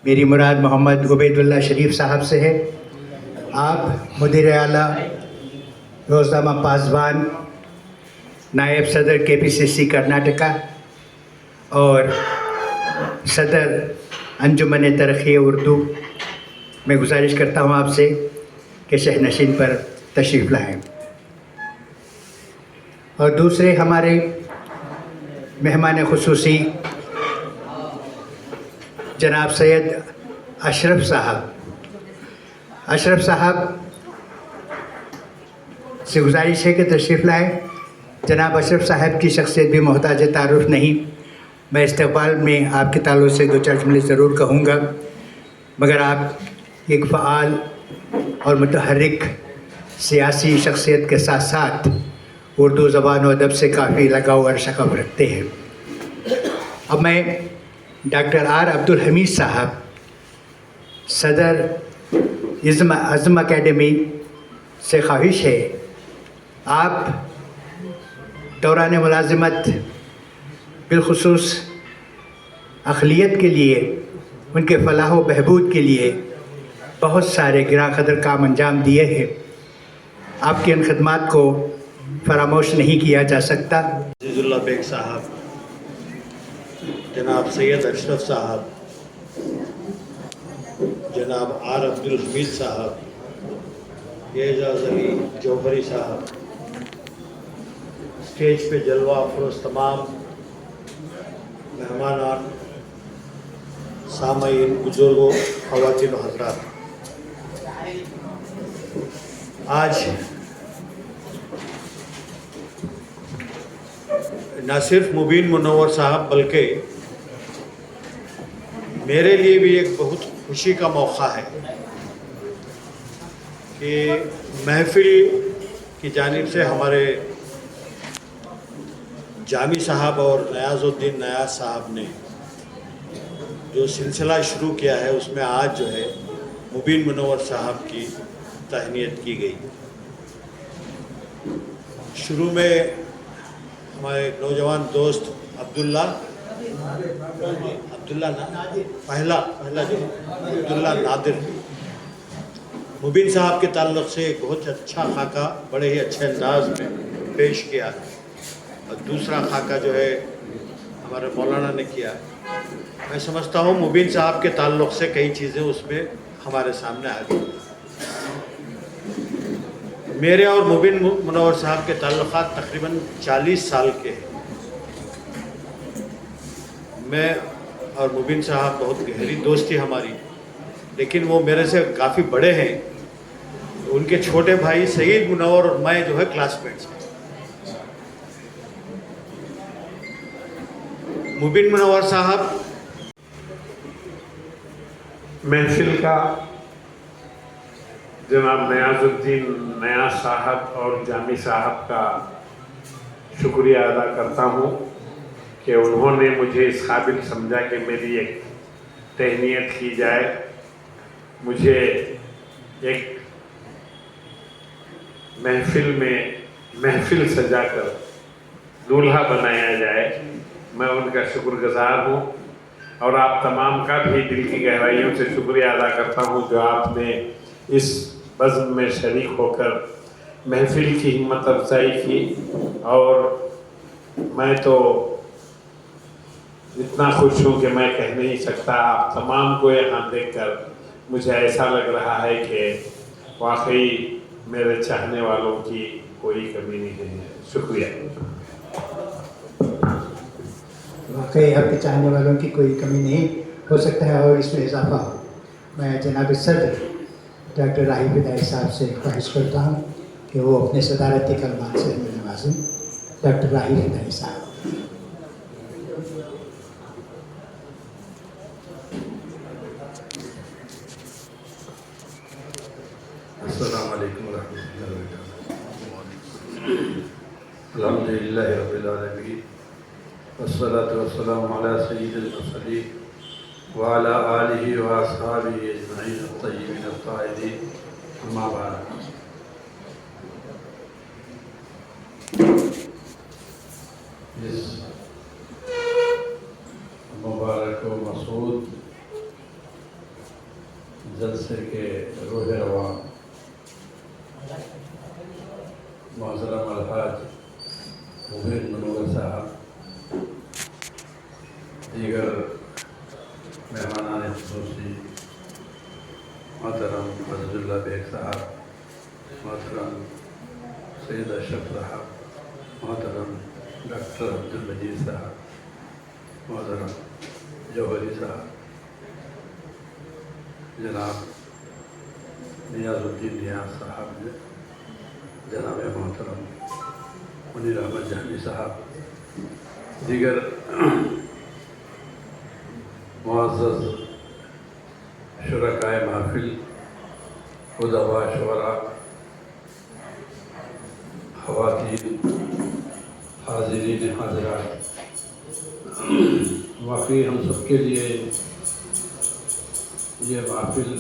میری مراد محمد عبیداللہ شریف صاحب سے ہے. آپ مدیر اعلیٰ روزنامہ پاسبان، نائب صدر KPCC کرناٹکا اور صدر انجمن ترقی اردو، میں گزارش کرتا ہوں آپ سے کہ شہنشین پر تشریف لائیں. اور دوسرے ہمارے مہمان خصوصی جناب سید اشرف صاحب. اشرف صاحب سے گزارش ہے کہ تشریف لائیں. جناب اشرف صاحب کی شخصیت بھی محتاج تعارف نہیں. میں استقبال میں آپ کے تعلق سے دو چار جملے ضرور کہوں گا، مگر آپ ایک فعال اور متحرک سیاسی شخصیت کے ساتھ ساتھ اردو زبان و ادب سے کافی لگاؤ اور شغف رکھتے ہیں. اب میں ڈاکٹر آر عبدالحمید صاحب، صدر عزم اکیڈمی سے خواہش ہے آپ دوران ملازمت بالخصوص اقلیت کے لیے، ان کے فلاح و بہبود کے لیے بہت سارے گراں قدر کام انجام دیے ہیں. آپ کی ان خدمات کو فراموش نہیں کیا جا سکتا. عزیز اللہ بیگ صاحب، جناب سید اشرف صاحب، جناب آر عبدالحمید صاحب، اعجاز علی جوہری صاحب، اسٹیج پہ جلوہ افروز تمام مہمانان، سامعین، بزرگوں، خواتین و حضرات، آج نہ صرف مبین منور صاحب بلکہ میرے لیے بھی ایک بہت خوشی کا موقع ہے کہ محفل کی جانب سے ہمارے جامی صاحب اور نیاز الدین نیاز صاحب نے جو سلسلہ شروع کیا ہے، اس میں آج جو ہے مبین منور صاحب کی تہنیت کی گئی. شروع میں ہمارے نوجوان دوست عبداللہ نادر مبین صاحب کے تعلق سے ایک بہت اچھا خاکہ بڑے ہی اچھے انداز میں پیش کیا، اور دوسرا خاکہ جو ہے ہمارے مولانا نے کیا. میں سمجھتا ہوں مبین صاحب کے تعلق سے کئی چیزیں اس میں ہمارے سامنے آ گئی. میرے اور مبین منور صاحب کے تعلقات تقریباً 40 سال کے ہیں. میں اور مبین صاحب بہت گہری دوستی ہماری، لیکن وہ میرے سے کافی بڑے ہیں. ان کے چھوٹے بھائی سعید منور اور میں جو ہے کلاس میٹس ہیں. مبین منور صاحب محفل کا جناب نیاز الدین نیاز صاحب اور جامی صاحب کا شکریہ ادا کرتا ہوں کہ انہوں نے مجھے اس قابل سمجھا کہ میری ایک تہنیت کی جائے، مجھے ایک محفل میں محفل سجا کر دولہا بنایا جائے. میں ان کا شکر گزار ہوں، اور آپ تمام کا بھی دل کی گہرائیوں سے شکریہ ادا کرتا ہوں جو آپ نے اس بزم میں شریک ہو کر محفل کی ہمت افزائی کی. اور میں تو اتنا خوش ہوں کہ میں کہہ نہیں سکتا. آپ تمام کو یہاں دیکھ کر مجھے ایسا لگ رہا ہے کہ واقعی میرے چاہنے والوں کی کوئی کمی نہیں ہے. شکریہ. واقعی آپ کے چاہنے والوں کی کوئی کمی نہیں ہو سکتا ہے، اور اس میں اضافہ ہو. میں جناب صدر ڈاکٹر راہی فدائی صاحب سے خواہش کرتا ہوں کہ وہ اپنے صدارتی کلمات سے ہمیں نوازیں. ڈاکٹر راہی فدائی صاحب. السلام علیکم ورحمۃ اللہ وبرکاتہ. الحمدللہ رب العالمین، والصلاة والسلام علی سید المرسلین وعلی آلہ واصحابہ اجمعین الطیبین الطاہرین. اما بعد. اس مبارک و مسعود जलसे के रोह रवां मोहतरम अलहाज मुबीन मनोवर साहब, दीगर मेहमानान खुसूसी मोहतरम अज़ीज़ुल्लाह बेग साहब, मोहतरम सैयद अशरफ साहब, मोहतरम डॉक्टर अब्दुल मजीद साहब, मोहतरम जौहरी साहब, जनाब नियाज़ुद्दीन नियाज़ साहब, जनाब मोहतरम मुनीर अहमद जहनी साहब, दीगर मुअज़्ज़ज़ शुरकाए महफिल, उदवा शुरा, ख़वातीन, हाज़िरीन हाज़िरात, वाकई हम सबके लिए ये महफिल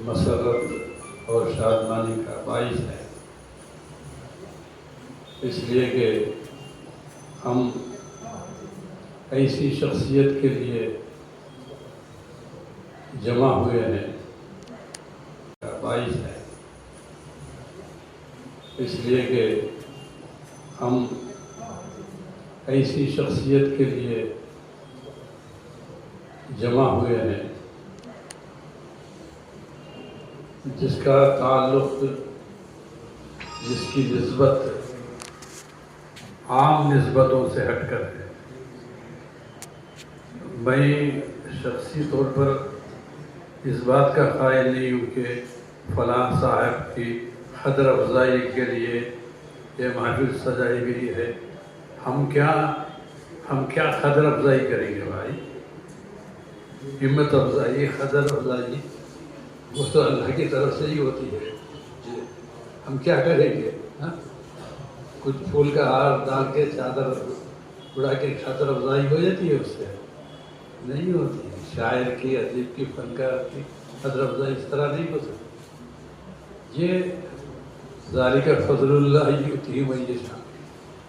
मसरत और शादमानी का बाइस है, इसलिए कि हम ऐसी शख्सियत के लिए जमा हुए हैं, का बाइस है, इसलिए कि हम ऐसी शख्सियत के लिए जमा हुए हैं जिसका ताल्लुक़, जिसकी निस्बत आम निस्बतों से हटकर है। मैं शख्सी तौर पर इस बात का क़ाइल नहीं हूँ कि फ़लाँ साहब की क़द्र अफ़ज़ाई के लिए ये महफिल सजाई गई है। हम क्या क़द्र अफ़ज़ाई करेंगे भाई? हिम्मत अफ़ज़ाई, क़द्र अफ़ज़ाई वो तो अल्लाह की तरफ से ही होती है। हम क्या करेंगे? हाँ, कुछ फूल का हार डाल के चादर उड़ा के क़द्र अफ़ज़ाई हो जाती है, उससे नहीं होती है। शायर की, अदीब की, फनकार की क़द्र अफ़ज़ाई इस तरह नहीं हो सकती। ये ज़ालिका फ़ज़लुल्लाह युतीही मन यशा,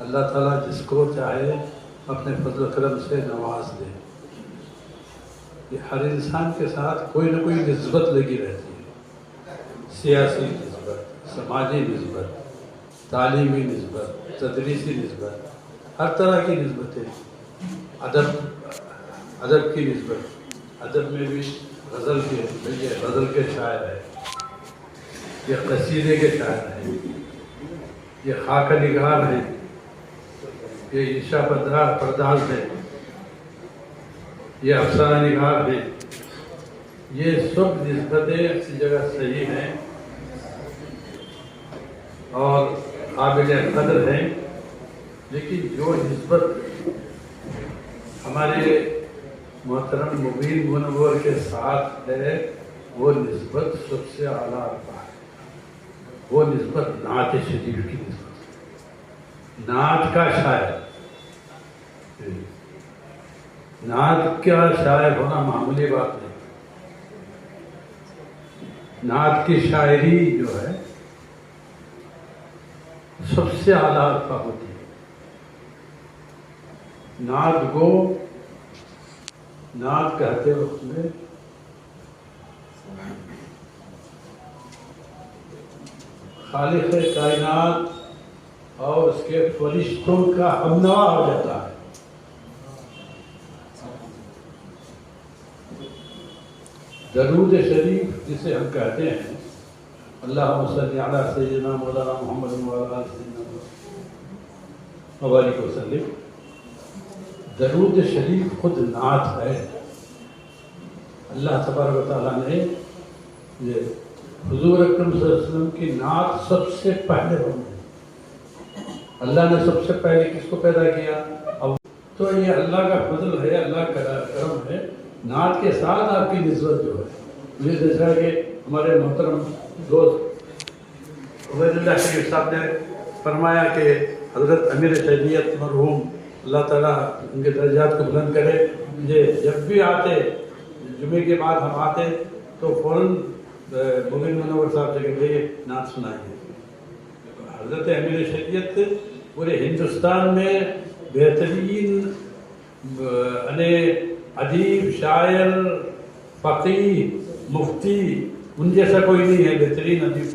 अल्लाह ताला जिसको चाहे अपने फज़ल करम से नवाज दे। ये हर इंसान के साथ कोई ना कोई निस्बत लगी रहती है, सियासी निस्बत, समाजी निस्बत, तालीमी निस्बत, तदरीसी निस्बत, हर तरह की निस्बतें। अदब की निस्बत, अदब में भी गज़ल के, ये गज़ल के शायर है, ये कसीदे के शायर हैं, ये खाका निगार है, ये ईशा परदाज है, ये अफसाना निगार है। ये सब निस्बतें अपनी जगह सही हैं और काबिल कदर हैं, लेकिन जो निस्बत हमारे मोहतरम मुबीन मुनव्वर के साथ है, वो निस्बत सबसे आला है। वो निस्बत नात शरीफ की निस्बत, नात का शायर। नात का शायर होना मामूली बात नहीं। नात की शायरी जो है सबसे आला अल्फा होती है। नात को नात कहते वक्त में खालिक़ कायनात और उसके फरिश्तों का हमनवा हो जाता है। दरूद शरीफ जिसे हम कहते हैं, अल्लाहुम्मा सल्ली अला सय्यिदना मौलाना मुहम्मद व अला सय्यिदना मुबारक वसल्लम, दरूद शरीफ खुद नात है। अल्लाह तबारक व तआला ने ये हुजूर अकरम सल्लल्लाहु अलैहि वसल्लम की नात सबसे पहले बनाई। अल्लाह ने सबसे पहले किसको पैदा किया? अब तो ये अल्लाह का फजल है, अल्लाह का करम है। नात के साथ आपकी निस्बत जो है, मुझे देखा कि हमारे मोहतरम दोस्त उबैदुल्लाह शरीफ साहब ने फरमाया कि हज़रत अमीर शरीयत मरहूम अल्लाह ताला उनके दर्जात को बुलंद करे, मुझे जब भी आते, जुमे के बाद हम आते तो फ़ौरन मुबीन मुनव्वर साहब से कहते नात सुनाइए। हज़रत अमीर शरीयत पूरे हिंदुस्तान में बेहतरीन अदीब, शायर, फ़कीह, मुफ्ती, उन जैसा कोई नहीं है बेहतरीन अदीब।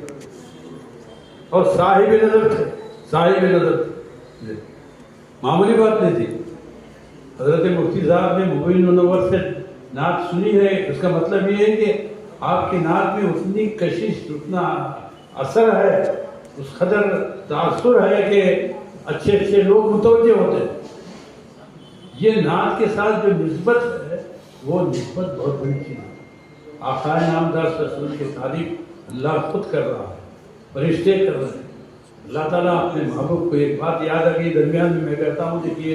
और साहिब नज़र थे, साहिब नज़र, मामूली बात नहीं थी। हज़रत मुफ्ती साहब ने मुबीन मुनव्वर से नात सुनी है, उसका मतलब ये है कि आपकी नात में उतनी कशिश, उतना असर है, उस कदर तासुर है कि अच्छे अच्छे लोग मुतवज्जे होते हैं। ये नात के साथ जो निस्बत है वो निस्बत बहुत बड़ी चीज़ है। आक़ाए नामदार रसूल की तारीफ अल्लाह खुद कर रहा है, फरिश्ते कर रहे हैं। अल्लाह ताला अपने महबूब को, एक बात याद आ गई दरमियान में मैं कहता हूँ, देखिए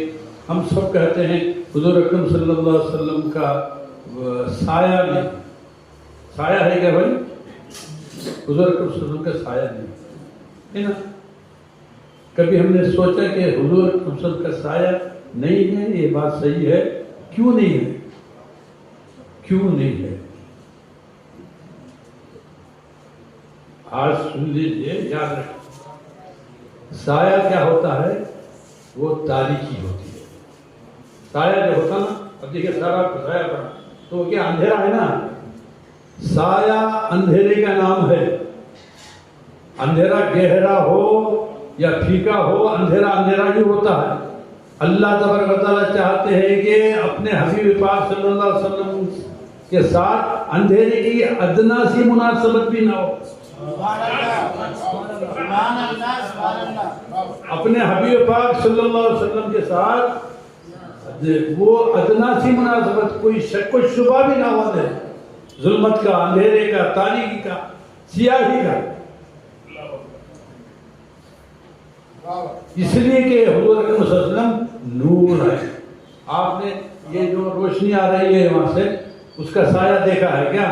हम सब कहते हैं हुज़ूर अकरम सल्लल्लाहु अलैहि वसल्लम का साया नहीं, साया है क्या भाई? हुज़ूर अकरम सल्लल्लाहु अलैहि वसल्लम का साया नहीं है ना। कभी हमने सोचा कि हुज़ूर अकरम सल्लल्लाहु अलैहि वसल्लम का साया नहीं है? ये बात सही है। क्यों नहीं है? क्यों नहीं है? आज सुन लीजिए, याद रखें, साया क्या होता है? वो तारीकी होती है। साया जो होता ना, अब देखिए सारा साया पड़ा तो वो क्या अंधेरा है ना। साया अंधेरे का नाम है। अंधेरा गहरा हो या फीका हो, अंधेरा अंधेरा ही होता है। अल्लाह तबारक व तआला चाहते हैं कि अपने हबीब पाक सल्लल्लाहु अलैहि वसल्लम के साथ अंधेरे की अदना सी मुनासबत भी ना हो। अपने हबीब पाक सल्लल्लाहु अलैहि वसल्लम के साथ वो अदना सी मुनासबत, कोई शक व शुबा भी ना हो दे, जुल्मत का, अंधेरे का, तारीकी का, सियाही का। इसलिए कि हुज़ूर अकरम सल्लल्लाहु अलैहि वसल्लम नूर है। आपने ये जो रोशनी आ रही है वहां से, उसका साया देखा है क्या?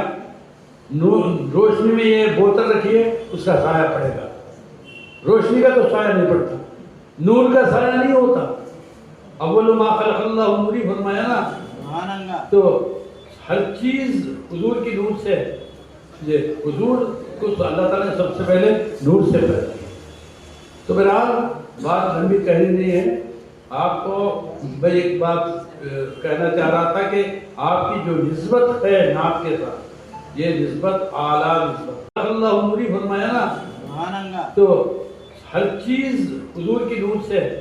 नूर, रोशनी में ये बोतल रखी है, उसका साया पड़ेगा। रोशनी का तो साया नहीं पड़ता, नूर का साया नहीं होता। अव्वलु मा खलक़ल्लाहु नूरी फरमाया ना, तो हर चीज हुजूर की नूर से है। ये हुजूर को तो अल्लाह ताला ने सबसे पहले नूर से पैदा किया। तो बहरहाल बात लंबी कहनी नहीं है आपको। मैं एक बात कहना चाह रहा था कि आपकी जो निस्बत है नात के साथ, ये निस्बत आला निस्बत। अल्लाह नूरी फरमाया ना, तो हर चीज हुजूर की नूर से है।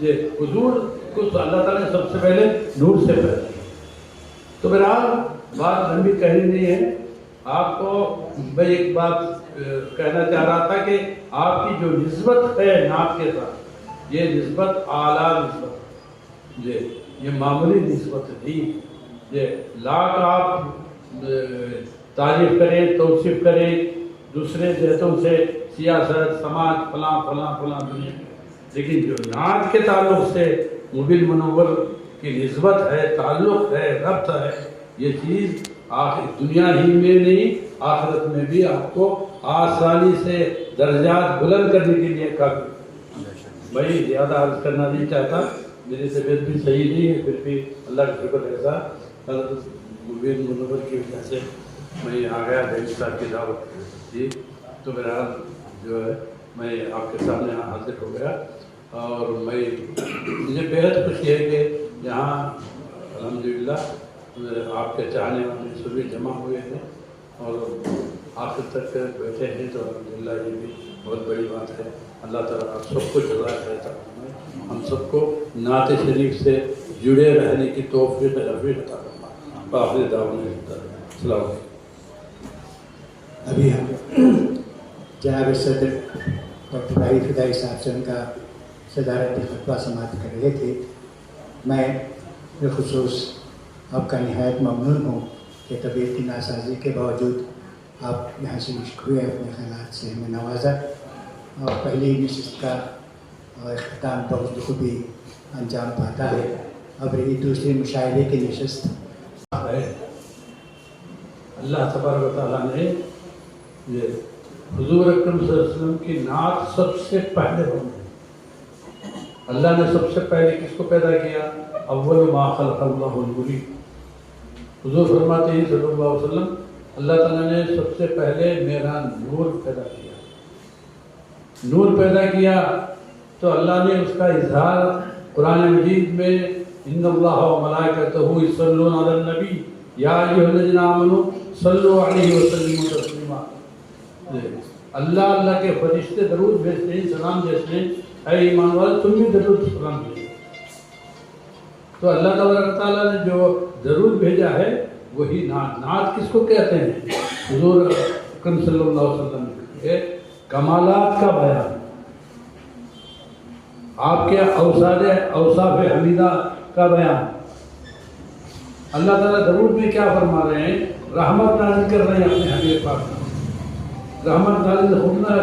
ये हुजूर को तो अल्लाह ताला ने सबसे पहले नूर से पैदा किया। तो बहरहाल बात लंबी कहनी नहीं है आपको। मैं एक बात कहना चाह रहा था कि आपकी जो निस्बत है नात के साथ, ये निस्बत आला निस्बत, ये मामूली निस्बत नहीं। ये लाख आप तारीफ करें, तौसीफ करें दूसरे जहतों से, सियासत, समाज, फलां फलां फलां दुनिया, लेकिन जो नात के ताल्लुक से मुबीन मुनव्वर की निस्बत है, ताल्लुक है, रब्त है, ये चीज़ आखिर दुनिया ही में नहीं आखिरत में भी आपको आसानी से दर्जात बुलंद करने के लिए काफ़ी। भाई ज़्यादा अर्ज करना नहीं चाहता, मेरी तबीयत भी सही नहीं है, फिर भी अल्लाह का शुक्र ऐसा मुबीन मुनव्वर की वजह से मैं आ गया भाई साहब की दावत जी। तो बहरहाल जो है मैं आपके सामने हाजिर हो गया और मुझे बेहद खुशी है कि यहाँ अल्हम्दुलिल्लाह आपके चाहने वाले सभी जमा हुए हैं और आखिर तक बैठे हैं, तो अल्हम्दुलिल्लाह ये भी बहुत बड़ी बात है। अल्लाह ताला आप सबको जज़ा देता है, हम सबको नात शरीफ से जुड़े रहने की तौफीक अता फरमाए। आखिरी दावा अभी हम जनाब सदर डॉक्टर भाई फिदाई साहब से उनका सदारती फतवा समाप्त कर रहे थे। मैं बिलखुसूस आपका निहायत ममनून हूँ कि तबीयत की नासाजी के बावजूद आप यहाँ से मुश्क हुए, अपने ख़यालात से हमें नवाजा और पहली नशिस्त का अख्ताम बहुत बखूबी अंजाम पाता है। अब रही दूसरी मुशायरे की नशिस्त है। अल्लाह तबारक व तआला ने ये हुजूर अकरम सल्लल्लाहु अलैहि वसल्लम की नात सबसे पहले होने, अल्लाह ने सबसे पहले किसको पैदा किया? अव्वल मा खलक़ल्लाहु नूरी। हुजूर फरमाते हैं सल्लल्लाहु अलैहि वसल्लम, अल्लाह ताला ने सबसे पहले मेरा नूर पैदा किया। नूर पैदा किया तो अल्लाह ने उसका इजहार कुरान मजीद में इन्नल्लाह व मलाइकतहु युसल्लूना अलन नबी या अय्युहल्लज़ीना आमनू सल्लु अलैहि व सल्लिमू तस्लीमा। अल्लाह के फरिश्ते दरूद भेजते हैं, सलाम भेजते हैं, ऐ ईमान वाले तुम भी दरूद सलाम भेजो। तो अल्लाह तबारक तआला ने जो दरूद भेजा है वही नात। नात किसको कहते हैं? हुजूर अकरम सल्लल्लाहु अलैहि वसल्लम के कमालात का बयान, आपके औसाफ हमीदा का बयान। अल्लाह ताला दरूद में क्या फरमा रहे हैं? रहमत नाज़िल कर रहे हैं अपने हबीब पाक में। रहमत नाज़िल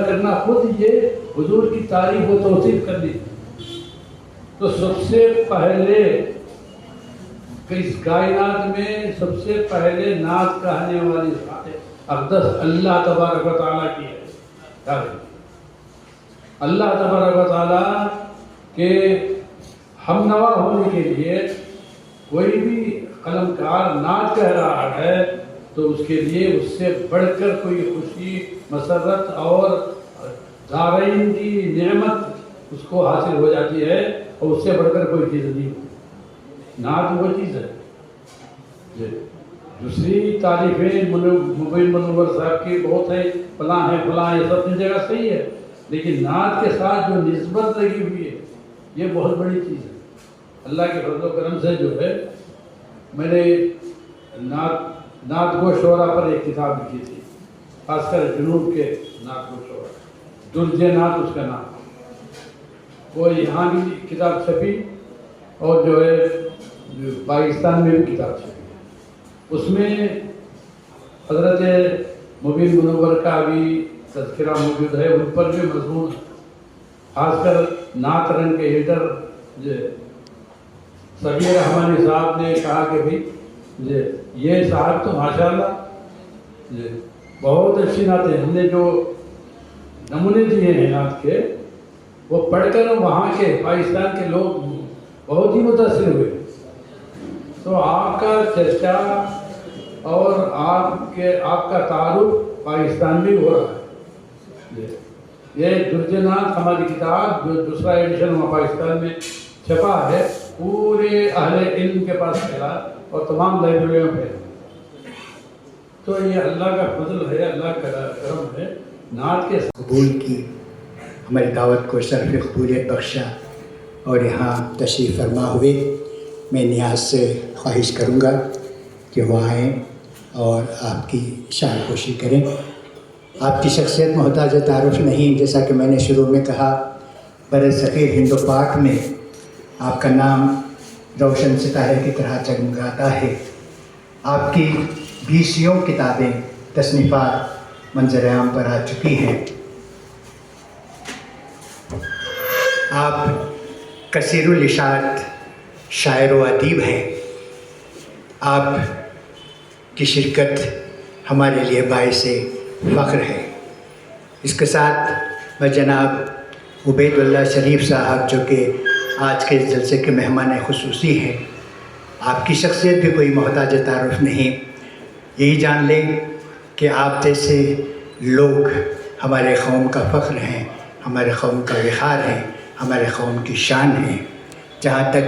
करना खुद ये हुजूर की तारीफ व तौसीफ करनी। तो सबसे पहले इस कायनात में सबसे पहले नात कहने वाली अक़दस अल्लाह तबारक व तआला की है। अल्लाह तबारक व तआला के हमनवा होने के लिए कोई भी कलमकार नात कह रहा है तो उसके लिए उससे बढ़कर कोई खुशी, मसरत और दारैन की नेमत उसको हासिल हो जाती है और उससे बढ़कर कोई चीज़ नहीं होती। नात वो चीज़ है। दूसरी तारीफ़ें मुबीन मुनव्वर साहब की बहुत है, फलां है फलां, ये सब अपनी जगह सही है, लेकिन नात के साथ जो निस्बत लगी हुई है ये बहुत बड़ी चीज़ है। अल्लाह के फज़ल करम से जो है मैंने नात गो शोरा पर एक किताब लिखी थी, खासकर जुनूब के नात गो शोरा, दुर्जे नात उसका नाम। वो यहाँ भी किताब छपी और जो है पाकिस्तान में भी किताब छपी। उसमें हज़रत मुबीन मुनव्वर का भी तज़किरा मौजूद है, उन पर भी मज़मून, खासकर नात रंग के एडिटर सबीर रहमानी साहब ने कहा कि भाई ये साहब तो माशाअल्लाह बहुत अच्छी नातें, हमने जो नमूने दिए हैं नात के वो पढ़कर वहाँ के पाकिस्तान के लोग बहुत ही मुतासिर हुए। तो आपका चर्चा और आपका तारुफ पाकिस्तान में हो रहा है। ये दुर्जे नात हमारी किताब जो दूसरा एडिशन वहाँ पाकिस्तान में छपा है, पूरे अहले इल्म के पास फैला और तमाम लाइब्रेरियों में फैला। तो ये अल्लाह का फजल है, अल्लाह का करम है। नात के कबूल की, हमारी दावत को शर्फ़ कबूलियत बख्शा और यहाँ तशरीफ़ फरमा हुए। मैं नियाज से ख्वाहिश करूँगा कि वो आएँ और आपकी शान पोशी करें। आपकी शख्सियत मोहताज तारुफ नहीं, जैसा कि मैंने शुरू में कहा, बरसग़ीर हिंद पाक में आपका नाम रोशन सितारे की तरह जगमगाता है। आपकी 20 किताबें तसनीफ़ात मंज़र-ए-आम पर आ चुकी हैं। आप कसीरुल इशात शायर व अदीब हैं। आप की शिरकत हमारे लिए बाइसे फ़ख्र है। इसके साथ मैं जनाब उबैदुल्लाह शरीफ साहब, जो कि आज के जलसे के मेहमान खुसूसी हैं, आपकी शख्सियत भी कोई मोहताज तारुफ नहीं। यही जान लें कि आप जैसे लोग हमारे कौम का फ़ख्र हैं, हमारे कौम का विहार हैं, हमारे कौम की शान हैं। जहाँ तक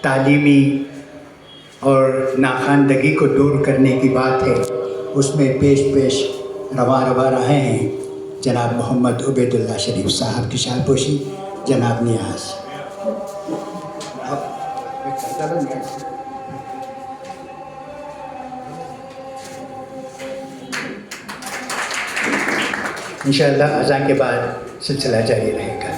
तालीमी और नाखानदगी को दूर करने की बात है, उसमें पेश रवा रहे हैं जनाब मोहम्मद उबैदुल्लाह शरीफ साहब की शानपोशी। जनाब नियाज़ इंशाअल्लाह अज़ान के बाद सिलसिला जारी रहेगा।